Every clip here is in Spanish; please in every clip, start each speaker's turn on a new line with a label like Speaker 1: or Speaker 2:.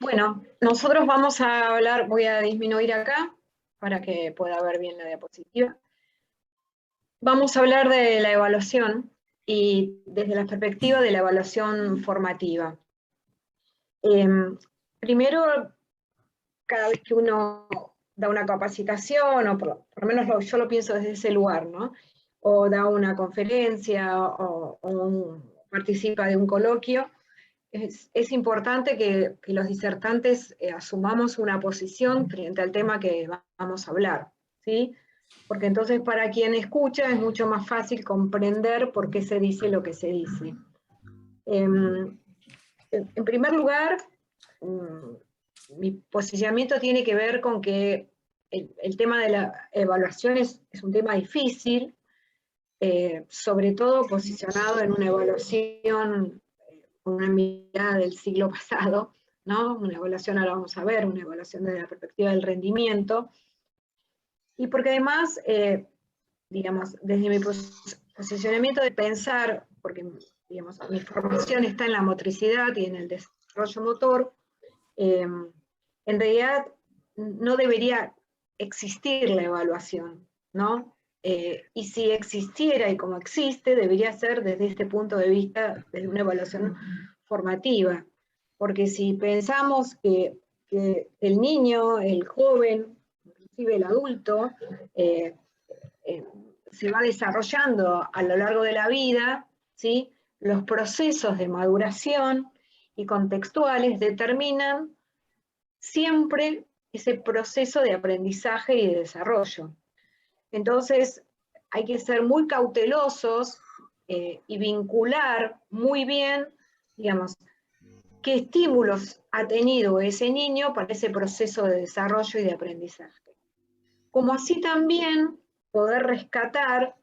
Speaker 1: Bueno, nosotros vamos a hablar, voy a disminuir acá para que pueda ver bien la diapositiva. Vamos a hablar de la evaluación y desde la perspectiva de la evaluación formativa. Primero, cada vez que uno da una capacitación, o por lo menos yo lo pienso desde ese lugar, ¿no? O da una conferencia o participa de un coloquio, es importante que los disertantes asumamos una posición frente al tema que vamos a hablar, ¿sí? Porque entonces para quien escucha es mucho más fácil comprender por qué se dice lo que se dice. En primer lugar, mi posicionamiento tiene que ver con que el tema de la evaluación es un tema difícil, sobre todo posicionado en una evaluación con una mirada del siglo pasado, ¿no? Una evaluación, ahora vamos a ver, una evaluación desde la perspectiva del rendimiento, y porque además, digamos, desde mi posicionamiento de pensar, porque digamos, mi formación está en la motricidad y en el desarrollo motor, en realidad no debería existir la evaluación, ¿no? Y si existiera y como existe, debería ser desde este punto de vista, desde una evaluación formativa. Porque si pensamos que el niño, el joven, inclusive el adulto, eh, se va desarrollando a lo largo de la vida, ¿sí? Los procesos de maduración y contextuales determinan siempre ese proceso de aprendizaje y de desarrollo. Entonces, hay que ser muy cautelosos y vincular muy bien, digamos, qué estímulos ha tenido ese niño para ese proceso de desarrollo y de aprendizaje. Como así también poder rescatar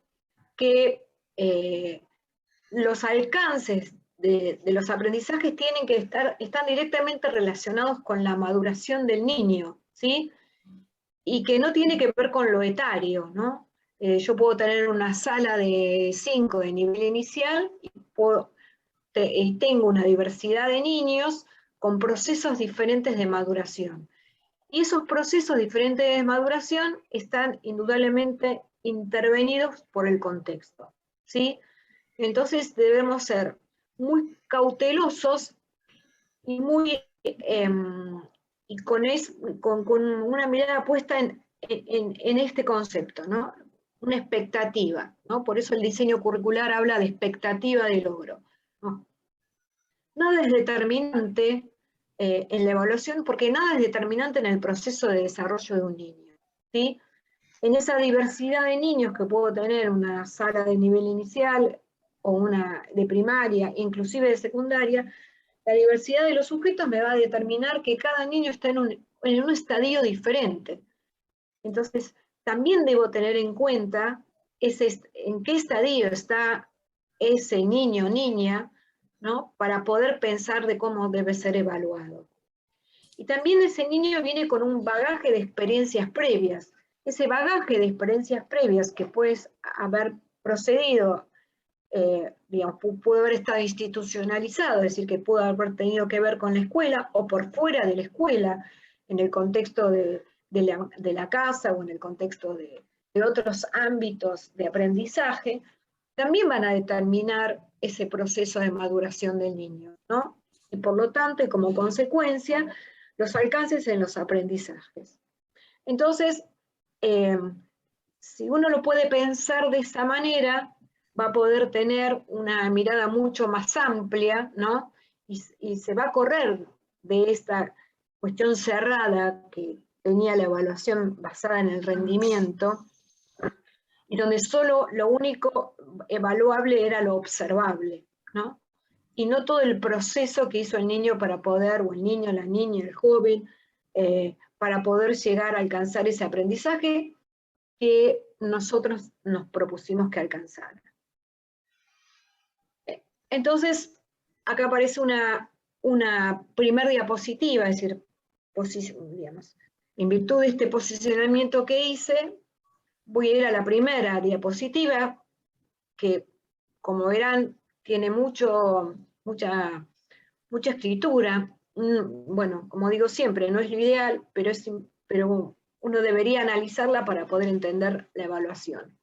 Speaker 1: que los alcances de los aprendizajes tienen que están directamente relacionados con la maduración del niño, ¿sí? Y que no tiene que ver con lo etario, ¿no? Yo puedo tener una sala de 5 de nivel inicial y tengo una diversidad de niños con procesos diferentes de maduración. Y esos procesos diferentes de maduración están indudablemente intervenidos por el contexto, ¿sí? Entonces debemos ser muy cautelosos y y con una mirada puesta en este concepto, ¿no? Una expectativa, ¿no? Por eso el diseño curricular habla de expectativa de logro, ¿no? Nada es determinante en la evaluación, porque nada es determinante en el proceso de desarrollo de un niño, ¿sí? En esa diversidad de niños que puedo tener una sala de nivel inicial o una de primaria, inclusive de secundaria, la diversidad de los sujetos me va a determinar que cada niño está en un estadio diferente. Entonces, también debo tener en cuenta en qué estadio está ese niño o niña, ¿no? Para poder pensar de cómo debe ser evaluado. Y también ese niño viene con un bagaje de experiencias previas. Ese bagaje de experiencias previas que puedes haber procedido, digamos, pudo haber estado institucionalizado, es decir, que pudo haber tenido que ver con la escuela o por fuera de la escuela, en el contexto de la casa o en el contexto de otros ámbitos de aprendizaje, también van a determinar ese proceso de maduración del niño, ¿no? Y por lo tanto, y como consecuencia, los alcances en los aprendizajes. Entonces, si uno lo puede pensar de esa manera, va a poder tener una mirada mucho más amplia, ¿no? Y se va a correr de esta cuestión cerrada que tenía la evaluación basada en el rendimiento, y donde solo lo único evaluable era lo observable, ¿no? Y no todo el proceso que hizo el niño para poder, o el niño, la niña, el joven, para poder llegar a alcanzar ese aprendizaje que nosotros nos propusimos que alcanzara. Entonces, acá aparece una primer diapositiva, es decir, digamos, en virtud de este posicionamiento que hice, voy a ir a la primera diapositiva, que como verán tiene mucha mucha escritura. Bueno, como digo siempre, no es lo ideal, pero uno debería analizarla para poder entender la evaluación.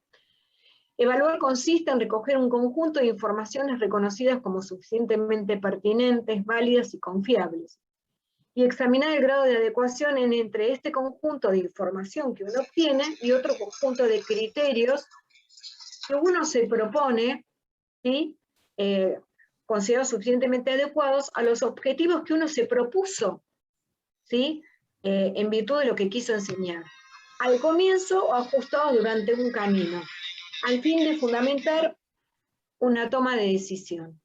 Speaker 1: Evaluar consiste en recoger un conjunto de informaciones reconocidas como suficientemente pertinentes, válidas y confiables, y examinar el grado de adecuación entre este conjunto de información que uno obtiene y otro conjunto de criterios que uno se propone, ¿sí? Considerados suficientemente adecuados a los objetivos que uno se propuso, ¿sí? En virtud de lo que quiso enseñar, al comienzo o ajustados durante un camino, al fin de fundamentar una toma de decisión.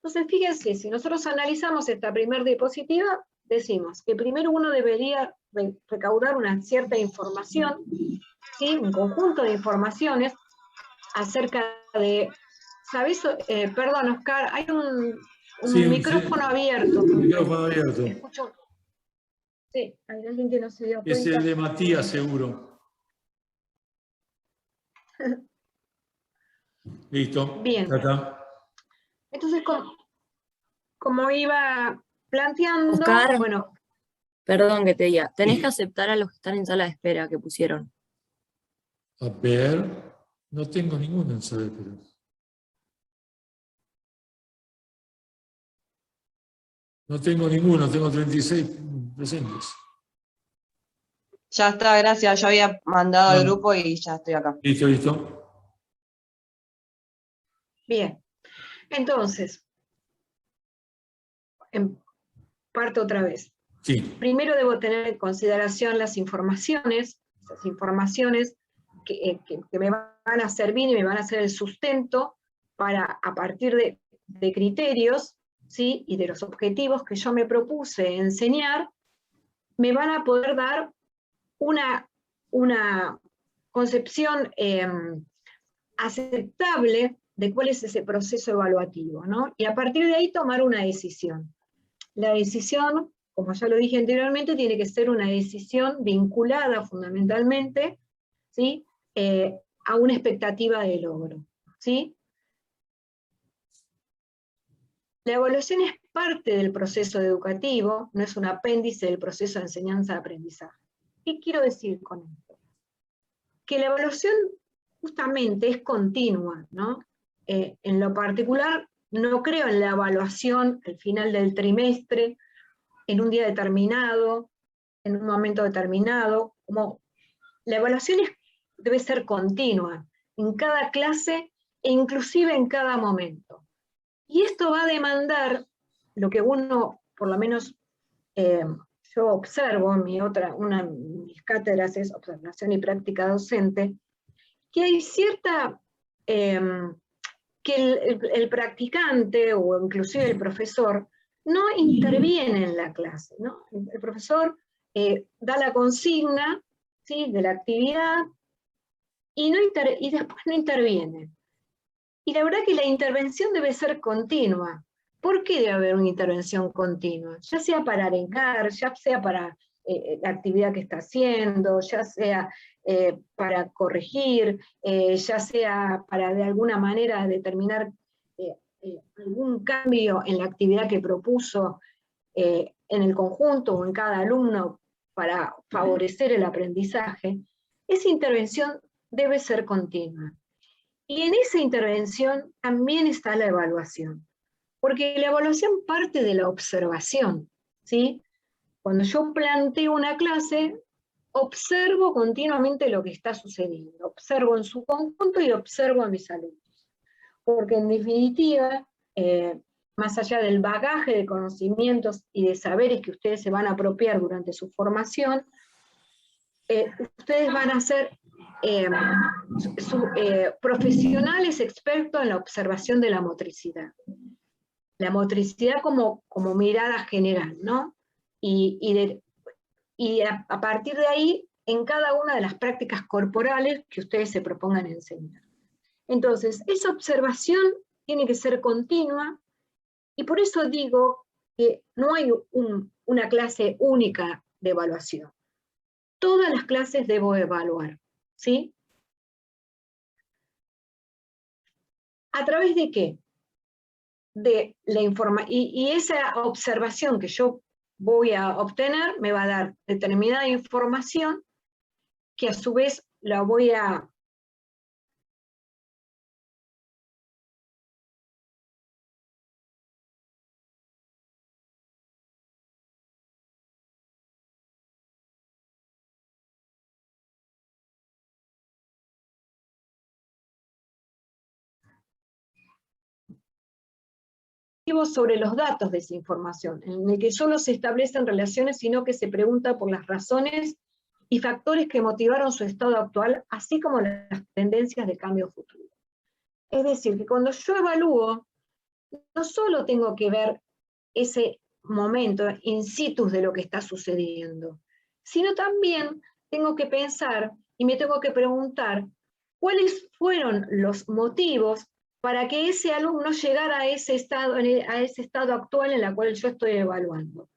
Speaker 1: Entonces, fíjense, si nosotros analizamos esta primera diapositiva, decimos que primero uno debería recaudar una cierta información, ¿sí? Un conjunto de informaciones acerca de, ¿sabes? Perdón, Oscar, hay un
Speaker 2: Sí,
Speaker 1: micrófono abierto.
Speaker 2: micrófono abierto.
Speaker 1: Escucho. Sí, hay alguien que no se dio cuenta.
Speaker 2: Es el de Matías, seguro. Listo.
Speaker 1: Bien.
Speaker 2: Ya está.
Speaker 1: Entonces, como iba planteando,
Speaker 3: Oscar,
Speaker 1: bueno.
Speaker 3: perdón que te diga, tenés que aceptar a los que están en sala de espera que pusieron.
Speaker 2: A ver, no tengo ninguno en sala de espera. No tengo ninguno, tengo 36 presentes.
Speaker 4: Ya está, gracias. Yo había mandado al grupo y ya estoy acá.
Speaker 2: Listo, listo.
Speaker 1: Bien. Entonces, parto otra vez.
Speaker 2: Sí.
Speaker 1: Primero debo tener en consideración las informaciones, esas informaciones que me van a servir y me van a hacer el sustento para, a partir de criterios, ¿sí? Y de los objetivos que yo me propuse enseñar, me van a poder dar una concepción aceptable de cuál es ese proceso evaluativo, ¿no? Y a partir de ahí tomar una decisión. La decisión, como ya lo dije anteriormente, tiene que ser una decisión vinculada fundamentalmente, ¿sí? A una expectativa de logro, ¿sí? La evaluación es parte del proceso educativo, no es un apéndice del proceso de enseñanza-aprendizaje. ¿Qué quiero decir con esto? Que la evaluación justamente es continua, ¿no? En lo particular, no creo en la evaluación al final del trimestre, en un día determinado, en un momento determinado, como la evaluación debe ser continua, en cada clase e inclusive en cada momento. Y esto va a demandar lo que uno, por lo menos yo observo, una de mis cátedras es observación y práctica docente, que hay cierta, que el practicante o inclusive el profesor no interviene en la clase, ¿no? El profesor da la consigna, ¿sí? De la actividad y después no interviene. Y la verdad que la intervención debe ser continua. ¿Por qué debe haber una intervención continua? Ya sea para arengar, ya sea para la actividad que está haciendo, ya sea para corregir, ya sea para de alguna manera determinar algún cambio en la actividad que propuso en el conjunto o en cada alumno para favorecer el aprendizaje. Esa intervención debe ser continua. Y en esa intervención también está la evaluación, porque la evaluación parte de la observación, ¿sí? Cuando yo planteo una clase, observo continuamente lo que está sucediendo, observo en su conjunto y observo a mis alumnos, porque en definitiva, más allá del bagaje de conocimientos y de saberes que ustedes se van a apropiar durante su formación, ustedes van a ser profesionales expertos en la observación de la motricidad. La motricidad como mirada general, ¿no? Y a partir de ahí, en cada una de las prácticas corporales que ustedes se propongan enseñar. Entonces, esa observación tiene que ser continua, y por eso digo que no hay una clase única de evaluación. Todas las clases debo evaluar, ¿sí? ¿A través de qué? de la información, y esa observación que yo voy a obtener me va a dar determinada información que a su vez la voy a sobre los datos de esa información, en el que solo se establecen relaciones, sino que se pregunta por las razones y factores que motivaron su estado actual, así como las tendencias de cambio futuro. Es decir, que cuando yo evalúo, no solo tengo que ver ese momento in situ de lo que está sucediendo, sino también tengo que pensar y me tengo que preguntar cuáles fueron los motivos para que ese alumno llegara a ese estado actual en el cual yo estoy evaluando.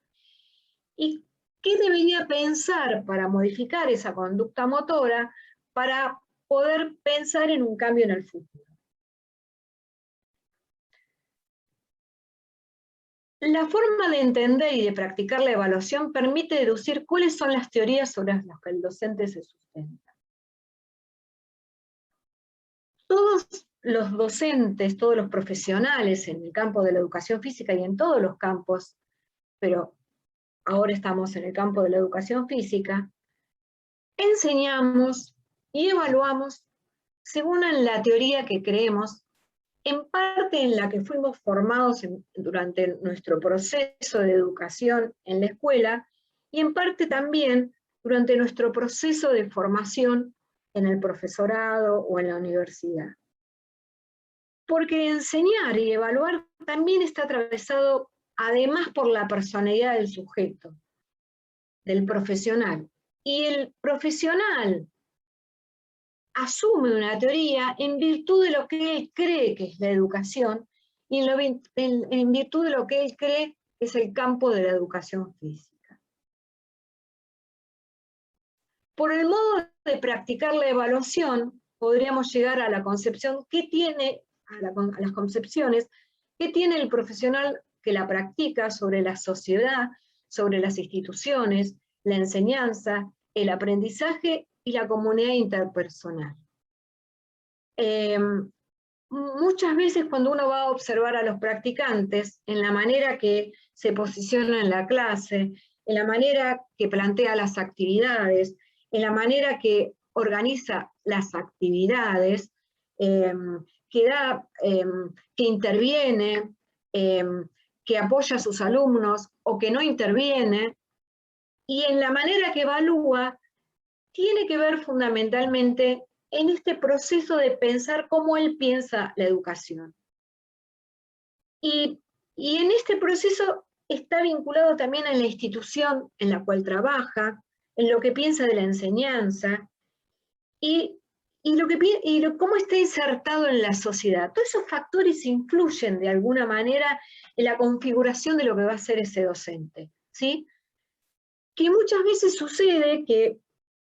Speaker 1: ¿Y qué debería pensar para modificar esa conducta motora para poder pensar en un cambio en el futuro? La forma de entender y de practicar la evaluación permite deducir cuáles son las teorías sobre las que el docente se sustenta. Todos los docentes, todos los profesionales en el campo de la educación física y en todos los campos, pero ahora estamos en el campo de la educación física, enseñamos y evaluamos según la teoría que creemos, en parte en la que fuimos formados durante nuestro proceso de educación en la escuela, y en parte también durante nuestro proceso de formación en el profesorado o en la universidad. Porque enseñar y evaluar también está atravesado además por la personalidad del sujeto, del profesional. Y el profesional asume una teoría en virtud de lo que él cree que es la educación y en virtud de lo que él cree que es el campo de la educación física. Por el modo de practicar la evaluación, podríamos llegar a la concepción que tiene, a las concepciones que tiene el profesional que la practica sobre la sociedad, sobre las instituciones, la enseñanza, el aprendizaje y la comunidad interpersonal. Muchas veces cuando uno va a observar a los practicantes, en la manera que se posiciona en la clase, en la manera que plantea las actividades, en la manera que organiza las actividades, que interviene, que apoya a sus alumnos o que no interviene, y en la manera que evalúa, tiene que ver fundamentalmente en este proceso de pensar cómo él piensa la educación. Y en este proceso está vinculado también a la institución en la cual trabaja, en lo que piensa de la enseñanza, y cómo está insertado en la sociedad. Todos esos factores influyen de alguna manera en la configuración de lo que va a ser ese docente, ¿sí? Que muchas veces sucede que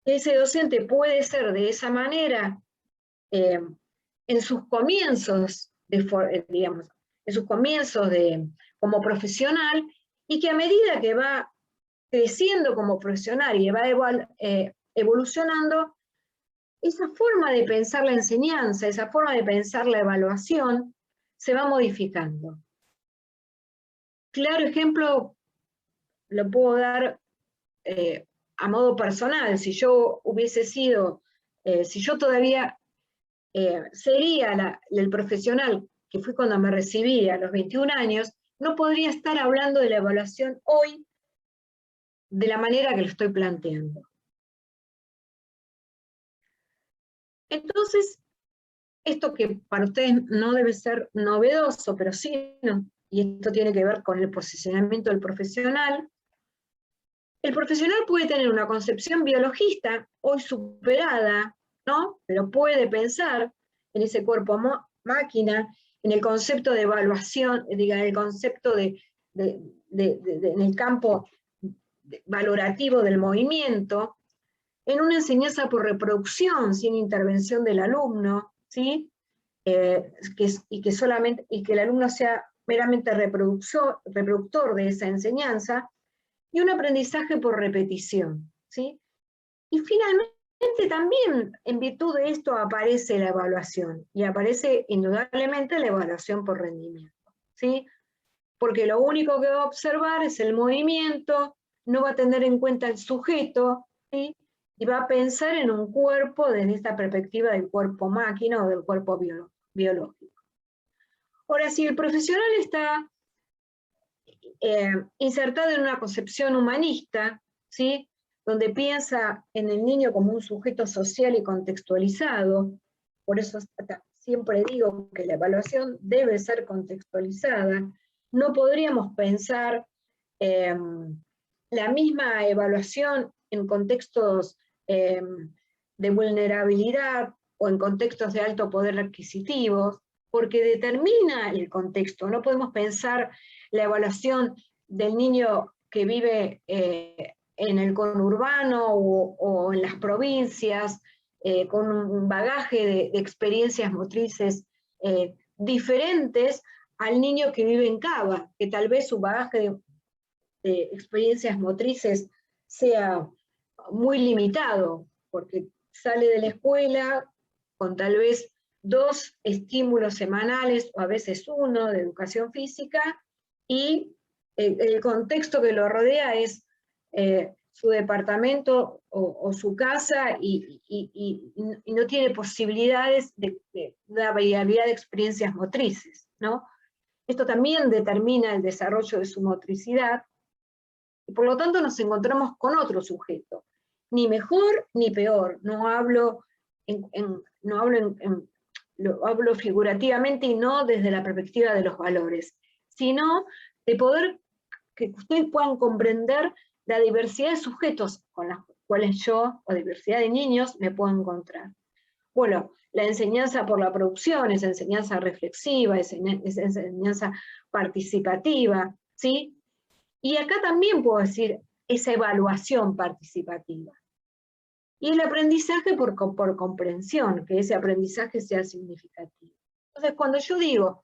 Speaker 1: ese docente puede ser de esa manera en sus comienzos, digamos, en sus comienzos como profesional, y que a medida que va creciendo como profesional y va evolucionando, esa forma de pensar la enseñanza, esa forma de pensar la evaluación, se va modificando. Claro ejemplo lo puedo dar a modo personal. Si yo hubiese sido, si yo todavía sería el profesional que fui cuando me recibí a los 21 años, no podría estar hablando de la evaluación hoy de la manera que lo estoy planteando. Entonces, esto que para ustedes no debe ser novedoso, pero sí, ¿no? Y esto tiene que ver con el posicionamiento del profesional. El profesional puede tener una concepción biologista hoy superada, ¿no? Pero puede pensar en ese cuerpo máquina, en el concepto de evaluación, en el concepto en el campo valorativo del movimiento, en una enseñanza por reproducción, sin intervención del alumno, ¿sí? Y que el alumno sea meramente reproductor de esa enseñanza, y un aprendizaje por repetición, ¿sí? Y finalmente también, en virtud de esto, aparece la evaluación, y aparece indudablemente la evaluación por rendimiento, ¿sí? Porque lo único que va a observar es el movimiento, no va a tener en cuenta el sujeto, ¿sí? Y va a pensar en un cuerpo desde esta perspectiva del cuerpo máquina o del cuerpo biológico. Ahora, si el profesional está insertado en una concepción humanista, ¿sí? Donde piensa en el niño como un sujeto social y contextualizado, por eso siempre digo que la evaluación debe ser contextualizada, no podríamos pensar la misma evaluación en contextos de vulnerabilidad o en contextos de alto poder adquisitivo, porque determina el contexto. No podemos pensar la evaluación del niño que vive en el conurbano o en las provincias, con un bagaje de experiencias motrices diferentes al niño que vive en Cava, que tal vez su bagaje de experiencias motrices sea muy limitado, porque sale de la escuela con tal vez 2 estímulos semanales, o a veces 1 de educación física, y el contexto que lo rodea es su departamento o su casa, y no tiene posibilidades de una variabilidad de experiencias motrices, ¿no? Esto también determina el desarrollo de su motricidad, y por lo tanto nos encontramos con otro sujeto, ni mejor ni peor. No hablo lo hablo figurativamente y no desde la perspectiva de los valores, sino de poder que ustedes puedan comprender la diversidad de sujetos con las cuales yo, o diversidad de niños, me puedo encontrar. Bueno, la enseñanza por la producción, esa enseñanza reflexiva, esa enseñanza participativa, ¿sí? Y acá también puedo decir esa evaluación participativa. Y el aprendizaje por comprensión, que ese aprendizaje sea significativo. Entonces, cuando yo digo,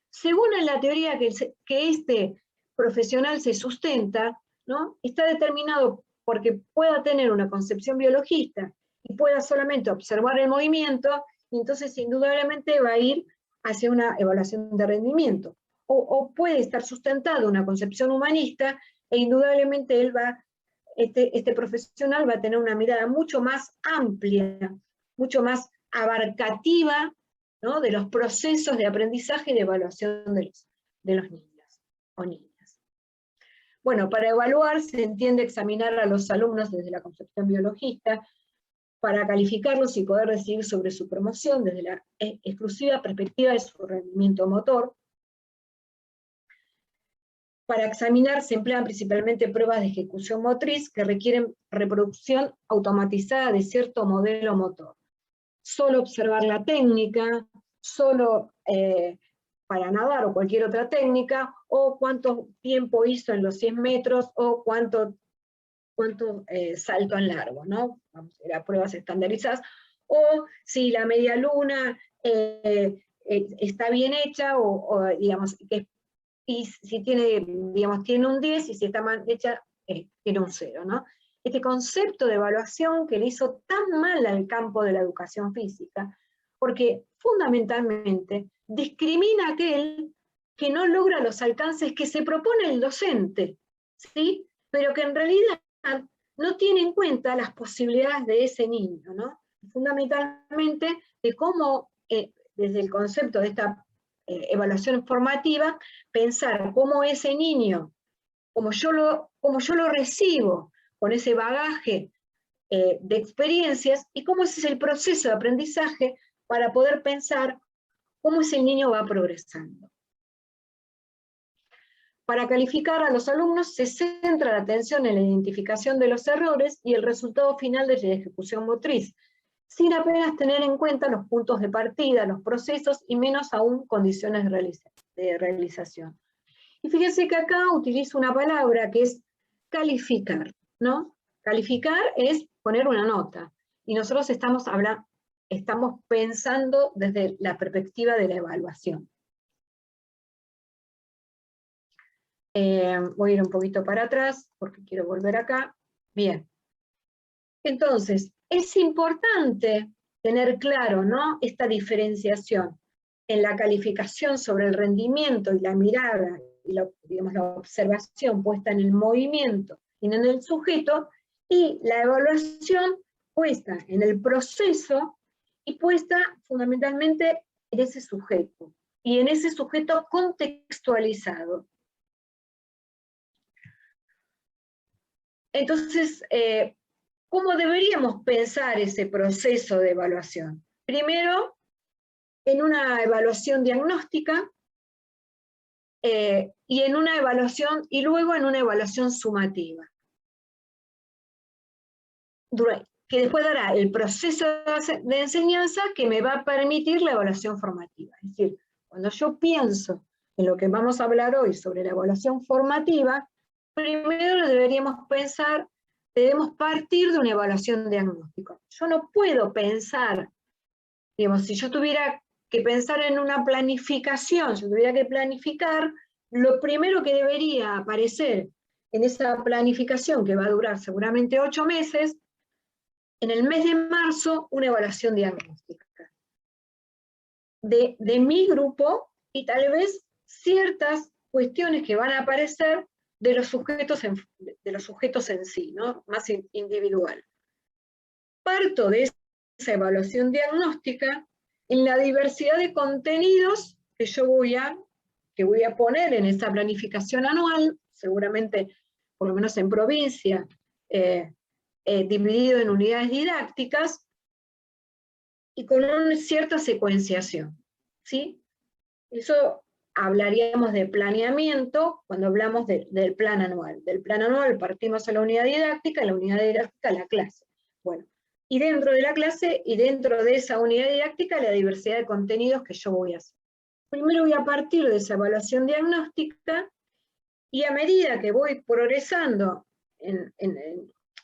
Speaker 1: según la teoría que este profesional se sustenta, ¿no? Está determinado porque pueda tener una concepción biologista y pueda solamente observar el movimiento, y entonces indudablemente va a ir hacia una evaluación de rendimiento. O puede estar sustentado una concepción humanista, e indudablemente este profesional va a tener una mirada mucho más amplia, mucho más abarcativa, ¿no? De los procesos de aprendizaje y de evaluación de los niños o niñas. Bueno, para evaluar se entiende examinar a los alumnos desde la concepción biologista, para calificarlos y poder decidir sobre su promoción desde la exclusiva perspectiva de su rendimiento motor. Para examinar se emplean principalmente pruebas de ejecución motriz que requieren reproducción automatizada de cierto modelo motor. Solo observar la técnica, solo para nadar o cualquier otra técnica, o cuánto tiempo hizo en los 100 metros, o cuánto salto en largo, ¿no? Vamos a ir a pruebas estandarizadas, o si la media luna está bien hecha, o digamos, y si tiene, digamos, tiene un 10, y si está mal hecha, tiene un 0, ¿no? Este concepto de evaluación que le hizo tan mal al campo de la educación física, porque fundamentalmente discrimina a aquel que no logra los alcances que se propone el docente, ¿sí? Pero que en realidad no tiene en cuenta las posibilidades de ese niño, ¿no? Fundamentalmente de cómo, desde el concepto de esta evaluación formativa, pensar cómo ese niño, como yo lo recibo, con ese bagaje de experiencias, y cómo ese es el proceso de aprendizaje para poder pensar cómo ese niño va progresando. Para calificar a los alumnos se centra la atención en la identificación de los errores y el resultado final de la ejecución motriz, sin apenas tener en cuenta los puntos de partida, los procesos, y menos aún condiciones de realización. Y fíjense que acá utilizo una palabra que es calificar, ¿no? Calificar es poner una nota, y nosotros estamos pensando desde la perspectiva de la evaluación. Voy a ir un poquito para atrás, porque quiero volver acá. Bien. Entonces, es importante tener claro, ¿no?, esta diferenciación en la calificación sobre el rendimiento y la mirada, y digamos, la observación puesta en el movimiento y no en el sujeto, y la evaluación puesta en el proceso y puesta fundamentalmente en ese sujeto, y en ese sujeto contextualizado. Entonces, ¿cómo deberíamos pensar ese proceso de evaluación? Primero, en una evaluación diagnóstica, y luego en una evaluación sumativa, que después dará el proceso de enseñanza que me va a permitir la evaluación formativa. Es decir, cuando yo pienso en lo que vamos a hablar hoy sobre la evaluación formativa, primero debemos partir de una evaluación diagnóstica. Yo no puedo pensar, digamos, si yo tuviera que pensar en una planificación, si tuviera que planificar, lo primero que debería aparecer en esa planificación, que va a durar seguramente 8 meses, en el mes de marzo, una evaluación diagnóstica de mi grupo, y tal vez ciertas cuestiones que van a aparecer de los sujetos en sí, ¿no?, más individual. Parto de esa evaluación diagnóstica en la diversidad de contenidos que yo voy a poner en esa planificación anual, seguramente, por lo menos en provincia, dividido en unidades didácticas, y con una cierta secuenciación, ¿sí? Eso hablaríamos de planeamiento cuando hablamos del plan anual. Del plan anual partimos a la unidad didáctica a la clase. Bueno, y dentro de la clase y dentro de esa unidad didáctica la diversidad de contenidos que yo voy a hacer. Primero voy a partir de esa evaluación diagnóstica, y a medida que voy progresando en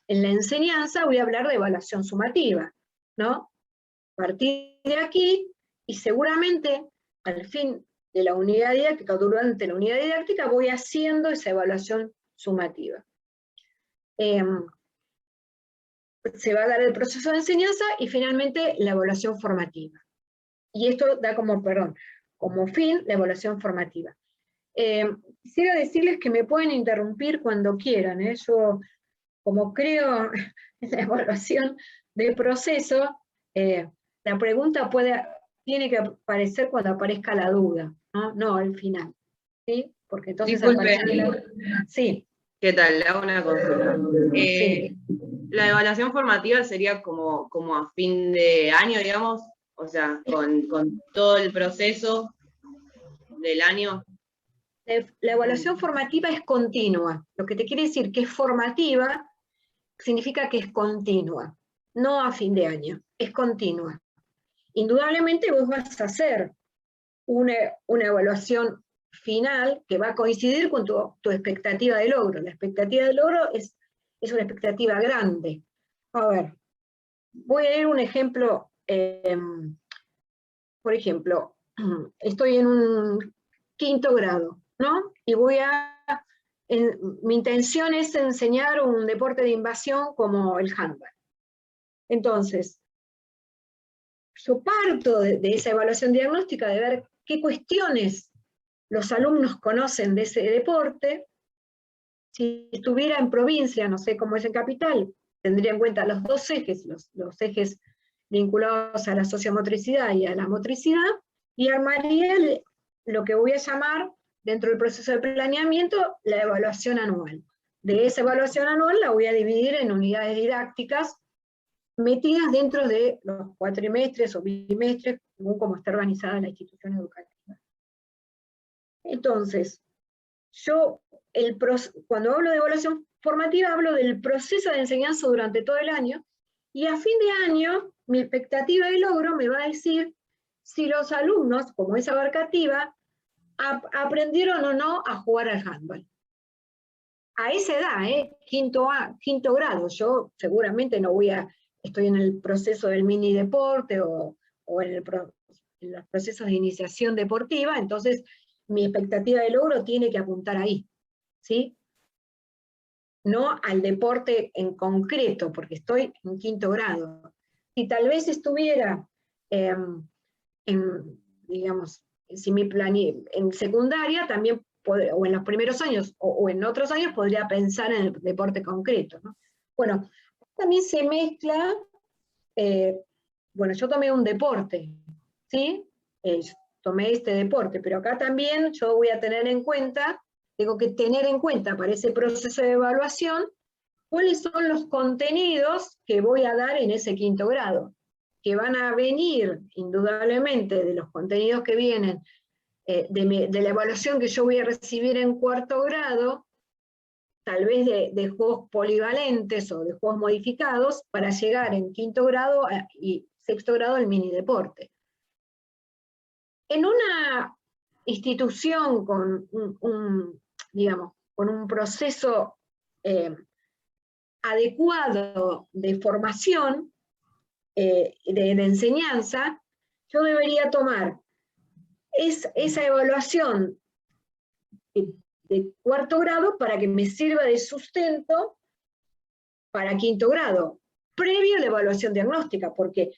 Speaker 1: la enseñanza, voy a hablar de evaluación sumativa, ¿no? Partir de aquí, y seguramente al fin de la unidad didáctica, durante la unidad didáctica, voy haciendo esa evaluación sumativa. Se va a dar el proceso de enseñanza y finalmente la evaluación formativa. Y esto da como fin la evaluación formativa. Quisiera decirles que me pueden interrumpir cuando quieran, ¿eh? Yo, como creo en la evaluación de proceso, la pregunta tiene que aparecer cuando aparezca la duda, no al final, ¿sí? Porque entonces
Speaker 4: Disculpe.
Speaker 1: aparece la duda. Sí.
Speaker 4: ¿Qué tal? Le hago una consulta.
Speaker 1: Sí.
Speaker 4: La evaluación formativa sería como a fin de año, digamos, o sea, con todo el proceso del año.
Speaker 1: La evaluación formativa es continua. Lo que te quiere decir que es formativa significa que es continua, no a fin de año, es continua. Indudablemente vos vas a hacer una evaluación final que va a coincidir con tu expectativa de logro. La expectativa de logro es una expectativa grande. A ver, voy a dar un ejemplo. Por ejemplo, estoy en un 5º grado, ¿no? Y mi intención es enseñar un deporte de invasión como el handball. Entonces, yo parto de esa evaluación diagnóstica, de ver qué cuestiones los alumnos conocen de ese deporte. Si estuviera en provincia, no sé cómo es en capital, tendría en cuenta los 2 ejes, los ejes vinculados a la sociomotricidad y a la motricidad, y armaría lo que voy a llamar, dentro del proceso de planeamiento, la evaluación anual. De esa evaluación anual la voy a dividir en unidades didácticas metidas dentro de los cuatrimestres o bimestres, según cómo está organizada la institución educativa. Entonces, cuando hablo de evaluación formativa, hablo del proceso de enseñanza durante todo el año, y a fin de año, mi expectativa de logro me va a decir si los alumnos, como es abarcativa, aprendieron o no a jugar al handball. A esa edad, quinto grado, yo seguramente estoy en el proceso del mini deporte o en los procesos de iniciación deportiva, entonces mi expectativa de logro tiene que apuntar ahí. ¿sí? No al deporte en concreto, porque estoy en 5º grado. Si tal vez estuviera digamos, si en secundaria también, o en los primeros años, o en otros años, podría pensar en el deporte concreto, ¿no? Bueno, también se mezcla, bueno, yo tomé un deporte, ¿sí? Tomé este deporte, pero acá también yo voy a tener en cuenta, tengo que tener en cuenta para ese proceso de evaluación, cuáles son los contenidos que voy a dar en ese 5º grado, que van a venir indudablemente de los contenidos que vienen de la evaluación que yo voy a recibir en 4º grado, tal vez de juegos polivalentes o de juegos modificados, para llegar en 5º grado y 6º grado al mini deporte. En una institución con digamos, con un proceso adecuado de formación, de enseñanza, yo debería tomar esa evaluación de 4º grado para que me sirva de sustento para 5º grado, previo a la evaluación diagnóstica, porque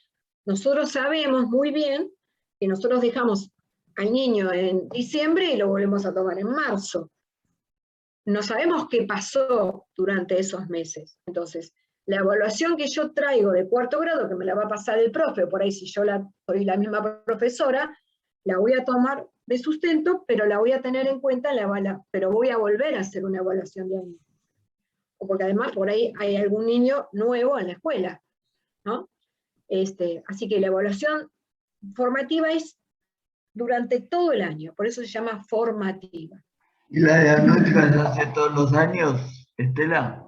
Speaker 1: nosotros sabemos muy bien que nosotros dejamos al niño en diciembre y lo volvemos a tomar en marzo. No sabemos qué pasó durante esos meses. Entonces, la evaluación que yo traigo de 4º grado, que me la va a pasar el profe, por ahí si yo soy la misma profesora, la voy a tomar de sustento, pero la voy a tener en cuenta, pero voy a volver a hacer una evaluación diagnóstica. Porque además por ahí hay algún niño nuevo en la escuela, ¿no? Así que la evaluación formativa es durante todo el año, por eso se llama formativa.
Speaker 5: ¿Y la diagnóstica se hace todos los años, Estela?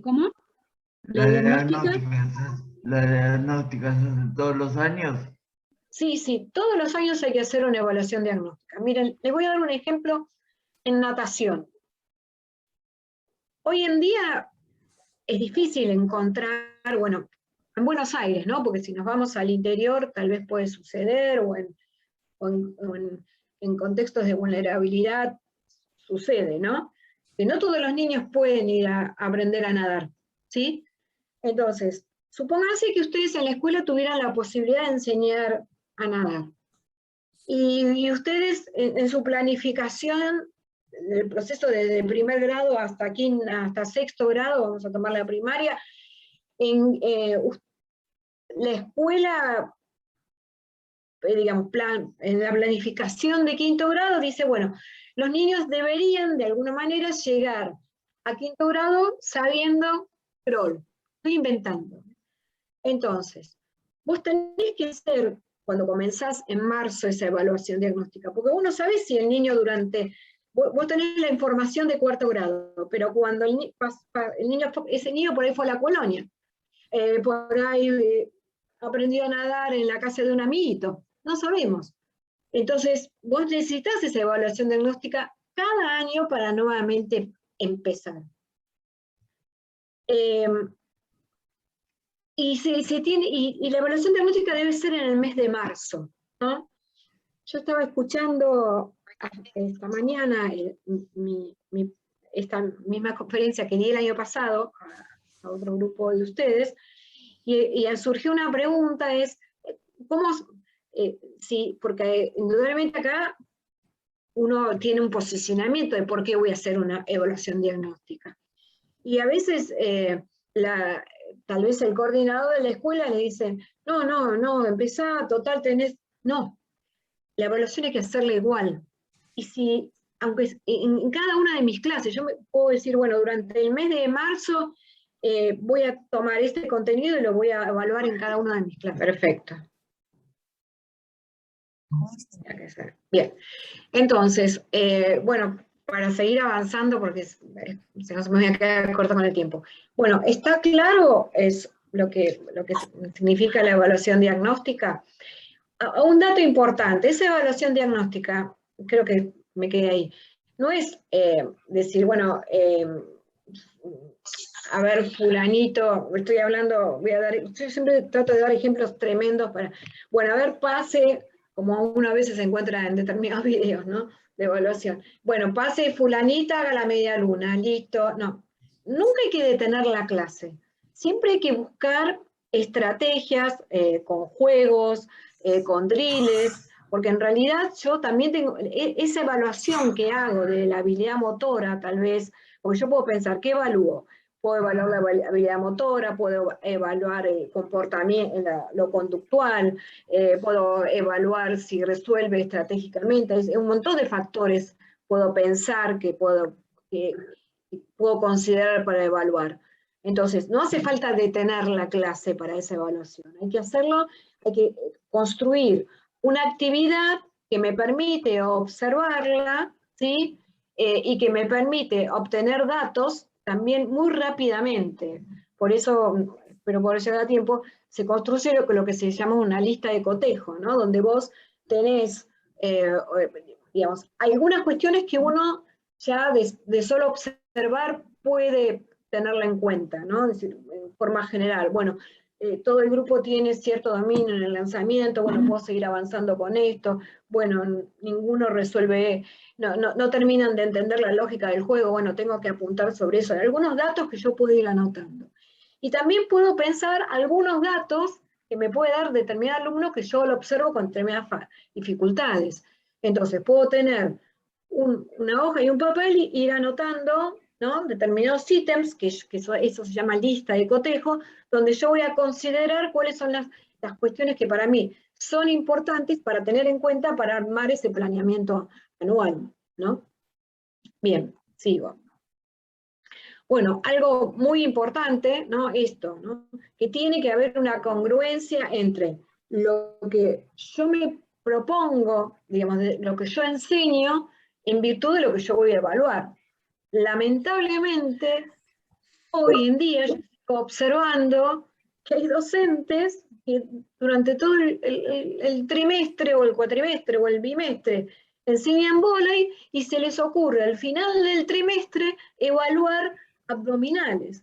Speaker 1: ¿Cómo?
Speaker 5: ¿La diagnóstica se hace todos los años?
Speaker 1: Sí, todos los años hay que hacer una evaluación diagnóstica. Miren, les voy a dar un ejemplo en natación. Hoy en día es difícil encontrar, bueno, en Buenos Aires, ¿no? Porque si nos vamos al interior tal vez puede suceder, o en contextos de vulnerabilidad sucede, ¿no? Que no todos los niños pueden ir a aprender a nadar, ¿sí? Entonces, supónganse que ustedes en la escuela tuvieran la posibilidad de enseñar a nadar. Y ustedes en su planificación, el proceso desde 1º grado hasta 6º grado, vamos a tomar la primaria, la escuela, digamos, en la planificación de 5º grado dice, bueno, los niños deberían de alguna manera llegar a 5º grado sabiendo crawl. Estoy inventando. Entonces, vos tenés que hacer, cuando comenzás en marzo, esa evaluación diagnóstica, porque vos no sabés si el niño vos tenés la información de 4º grado, pero cuando ese niño por ahí fue a la colonia, por ahí aprendió a nadar en la casa de un amiguito, no sabemos. Entonces, vos necesitas esa evaluación diagnóstica cada año para nuevamente empezar. Y la evaluación diagnóstica debe ser en el mes de marzo, ¿no? Yo estaba escuchando esta mañana esta misma conferencia que di el año pasado a otro grupo de ustedes, y surgió una pregunta, ¿cómo? Porque indudablemente acá uno tiene un posicionamiento de por qué voy a hacer una evaluación diagnóstica. Y a veces tal vez el coordinador de la escuela le dice, no, empezá, total tenés... No, la evaluación hay que hacerla igual. Y aunque en cada una de mis clases, yo puedo decir, bueno, durante el mes de marzo voy a tomar este contenido y lo voy a evaluar en cada una de mis clases. Perfecto. Bien, entonces, bueno, para seguir avanzando, porque se nos me voy a quedar corto con el tiempo. Bueno, ¿está claro es lo que significa la evaluación diagnóstica? Un dato importante, esa evaluación diagnóstica, creo que me quedé ahí, no es decir, bueno, a ver, fulanito, estoy hablando, yo siempre trato de dar ejemplos tremendos para, bueno, a ver, pase como uno a veces se encuentra en determinados videos, ¿no? De evaluación. Bueno, pase fulanita, haga la media luna, listo. No, nunca hay que detener la clase. Siempre hay que buscar estrategias con juegos, con drills, porque en realidad yo también tengo esa evaluación que hago de la habilidad motora, tal vez, porque yo puedo pensar, ¿qué evalúo? Puedo evaluar la habilidad motora, puedo evaluar el comportamiento, lo conductual, puedo evaluar si resuelve estratégicamente, es un montón de factores puedo pensar que puedo considerar para evaluar. Entonces, no hace falta detener la clase para esa evaluación, hay que hacerlo, hay que construir una actividad que me permite observarla, ¿sí? Y que me permite obtener datos también muy rápidamente. Por eso, pero por llegar a tiempo, se construye lo que se llama una lista de cotejo, ¿no? Donde vos tenés, digamos, hay algunas cuestiones que uno ya de solo observar puede tenerla en cuenta, ¿no? Es decir, en forma general, bueno, todo el grupo tiene cierto dominio en el lanzamiento, bueno, puedo seguir avanzando con esto, bueno, ninguno resuelve, no terminan de entender la lógica del juego, bueno, tengo que apuntar sobre eso, hay algunos datos que yo puedo ir anotando. Y también puedo pensar algunos datos que me puede dar determinado alumno que yo lo observo con determinadas dificultades. Entonces, puedo tener una hoja y un papel y ir anotando, ¿no? Determinados ítems, que eso se llama lista de cotejo, donde yo voy a considerar cuáles son las cuestiones que para mí son importantes para tener en cuenta para armar ese planeamiento anual, ¿no? Bien, sigo. Bueno, algo muy importante, ¿no? Esto, ¿no? Que tiene que haber una congruencia entre lo que yo me propongo, digamos, de lo que yo enseño, en virtud de lo que yo voy a evaluar. Lamentablemente, hoy en día yo estoy observando que hay docentes que durante todo el trimestre o el cuatrimestre o el bimestre enseñan vóley y se les ocurre al final del trimestre evaluar abdominales.